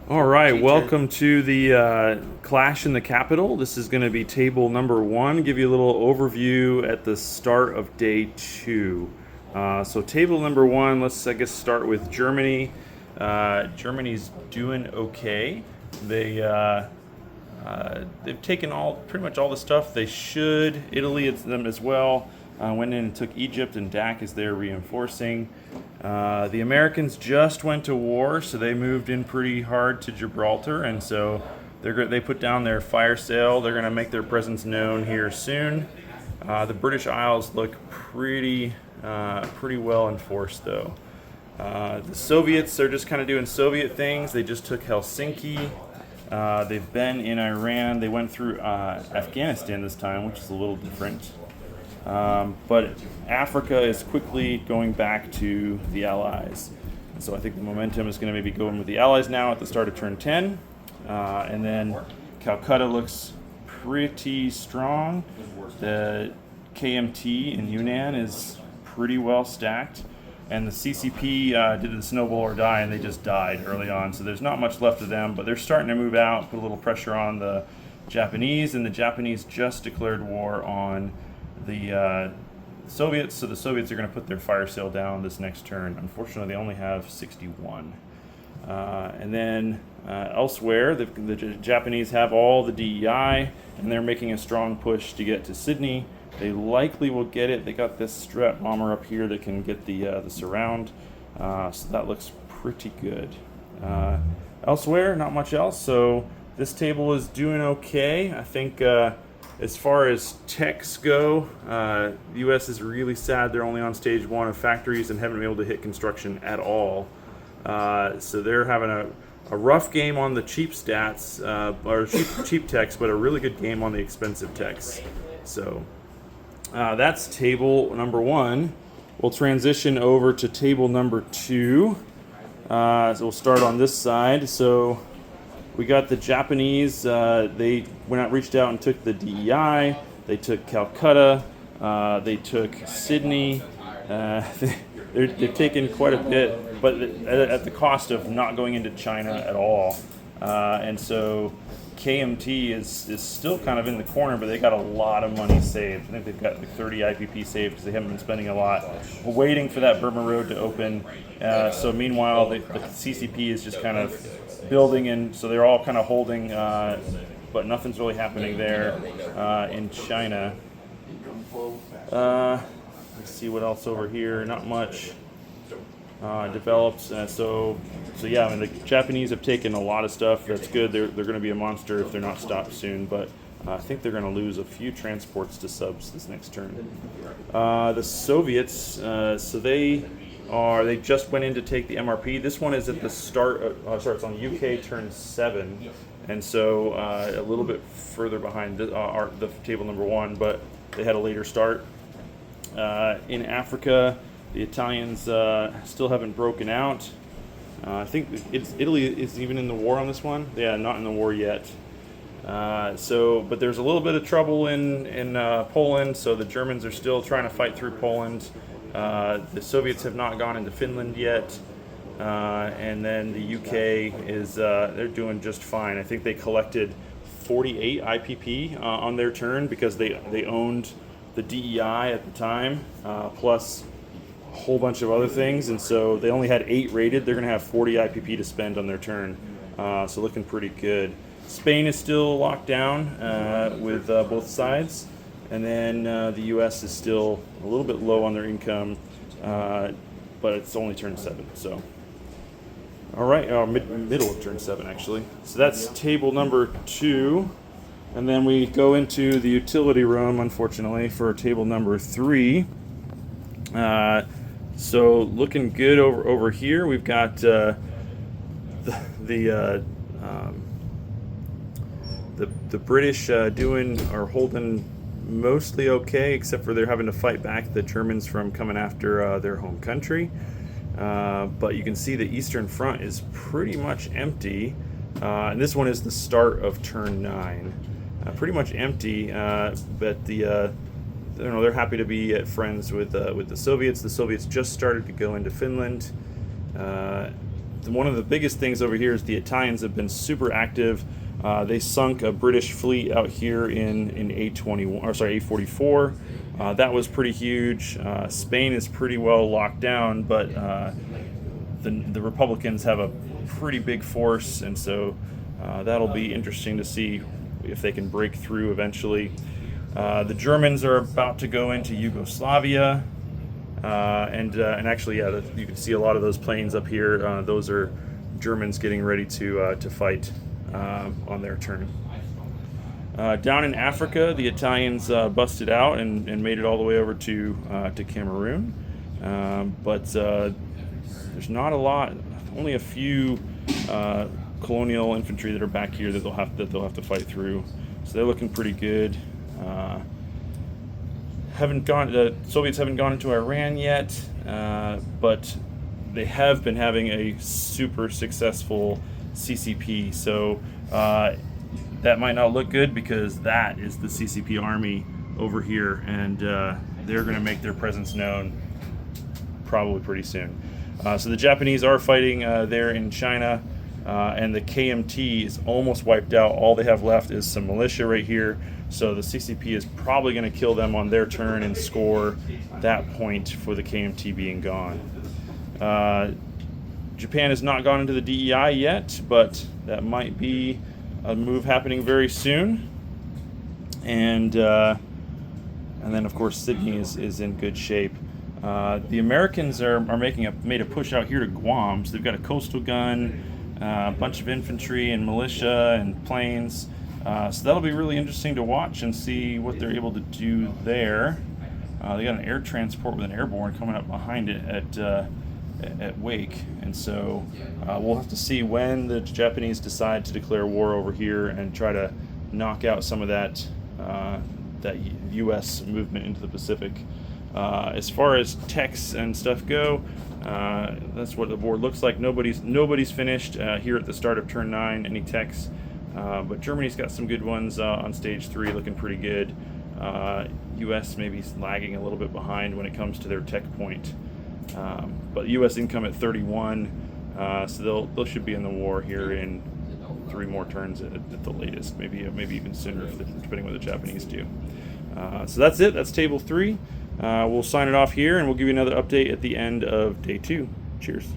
All right, Teacher. welcome to the Clash in the Capital. This is going to be table number one. Give you a little overview at the start of day two. So table number one, let's I guess start with Germany. Germany's doing okay. They've taken all pretty much all the stuff they should. Italy, it's them as well. Went in and took Egypt, and DAC is there reinforcing. The Americans just went to war, so they moved in pretty hard to Gibraltar, and so they put down their fire sale. They're going to make their presence known here soon. The British Isles look pretty well enforced, though. The Soviets are just kind of doing Soviet things. They just took Helsinki. They've been in Iran. They went through Afghanistan this time, which is a little different. But Africa is quickly going back to the Allies. And so I think the momentum is going to maybe go in with the Allies now at the start of turn 10. And then Calcutta looks pretty strong. The KMT in Yunnan is pretty well stacked. And the CCP did the snowball or die, and they just died early on. So there's not much left of them, but they're starting to move out, put a little pressure on the Japanese, and the Japanese just declared war on the Soviets. So the Soviets are going to put their fire sale down this next turn. Unfortunately, they only have 61. And then elsewhere, the Japanese have all the DEI, and they're making a strong push to get to Sydney. They likely will get it. They got this Strat bomber up here that can get the surround, so that looks pretty good. Elsewhere, not much else. So this table is doing okay. I think as far as techs go, the U.S. is really sad. They're only on stage one of factories and haven't been able to hit construction at all. So they're having a rough game on the cheap stats, or cheap techs, but a really good game on the expensive techs. So that's table number one. We'll transition over to table number two. So we'll start on this side. So we got the Japanese. They went out, reached out, and took the DEI. They took Calcutta. They took Sydney. They've taken quite a bit, but at the cost of not going into China at all. And so KMT is still kind of in the corner, but they got a lot of money saved. I think they've got like 30 IPP saved because they haven't been spending a lot. We're waiting for that Burma Road to open. So meanwhile, the CCP is just kind of building, and so they're all kind of holding, but nothing's really happening there in China. Let's see what else over here. Not much developed. So yeah, I mean the Japanese have taken a lot of stuff. That's good. They're going to be a monster if they're not stopped soon. But I think they're going to lose a few transports to subs this next turn. The Soviets. So they just went in to take the MRP. This one is at the start. Sorry, it's on UK turn 7, and so a little bit further behind the table number one. But they had a later start. In Africa, the Italians still haven't broken out. I think Italy is even in the war on this one. Yeah, not in the war yet. But there's a little bit of trouble in Poland. So the Germans are still trying to fight through Poland. The Soviets have not gone into Finland yet. And then the UK is they're doing just fine. I think they collected 48 IPP on their turn because they owned the DEI at the time, plus a whole bunch of other things, and so they only had 8 rated. They're going to have 40 IPP to spend on their turn, so looking pretty good. Spain is still locked down with both sides, and then the U.S. is still a little bit low on their income, but it's only turn 7, so. All right, middle of turn 7, actually. So that's table number 2. And then we go into the utility room, unfortunately, for table number 3. So looking good over here. We've got the British holding mostly okay, except for they're having to fight back the Germans from coming after their home country. But you can see the Eastern Front is pretty much empty, and this one is the start of turn 9. Pretty much empty, but they're happy to be at friends with the Soviets. The Soviets just started to go into Finland. one of the biggest things over here is the Italians have been super active. They sunk a British fleet out here in A21, or sorry, A44. That was pretty huge. Spain is pretty well locked down, but the Republicans have a pretty big force, and so that'll be interesting to see if they can break through eventually. The Germans are about to go into Yugoslavia, and actually, yeah, you can see a lot of those planes up here. Those are Germans getting ready to fight on their turn. Down in Africa, the Italians busted out and made it all the way over to Cameroon, but there's not a lot. Only a few colonial infantry that are back here that they'll have to fight through. So they're looking pretty good. The Soviets haven't gone into Iran yet, but they have been having a super successful CCP. So that might not look good because that is the CCP army over here, and they're going to make their presence known probably pretty soon. So the Japanese are fighting there in China, and the KMT is almost wiped out. All they have left is some militia right here. So the CCP is probably going to kill them on their turn and score that point for the KMT being gone. Japan has not gone into the DEI yet, but that might be a move happening very soon. And then of course Sydney is in good shape. The Americans made a push out here to Guam. So they've got a coastal gun, a bunch of infantry and militia and planes. So that'll be really interesting to watch and see what they're able to do there. They got an air transport with an airborne coming up behind it at Wake, and so we'll have to see when the Japanese decide to declare war over here and try to knock out some of that U.S. movement into the Pacific. As far as techs and stuff go, that's what the board looks like. Nobody's finished here at the start of turn 9. Any techs, but Germany's got some good ones on stage 3, looking pretty good. U.S. maybe lagging a little bit behind when it comes to their tech point. But U.S. income at 31, so they should be in the war here in 3 more turns at the latest, maybe even sooner, depending what the Japanese do. So that's it. That's table 3. We'll sign it off here, and we'll give you another update at the end of day 2. Cheers.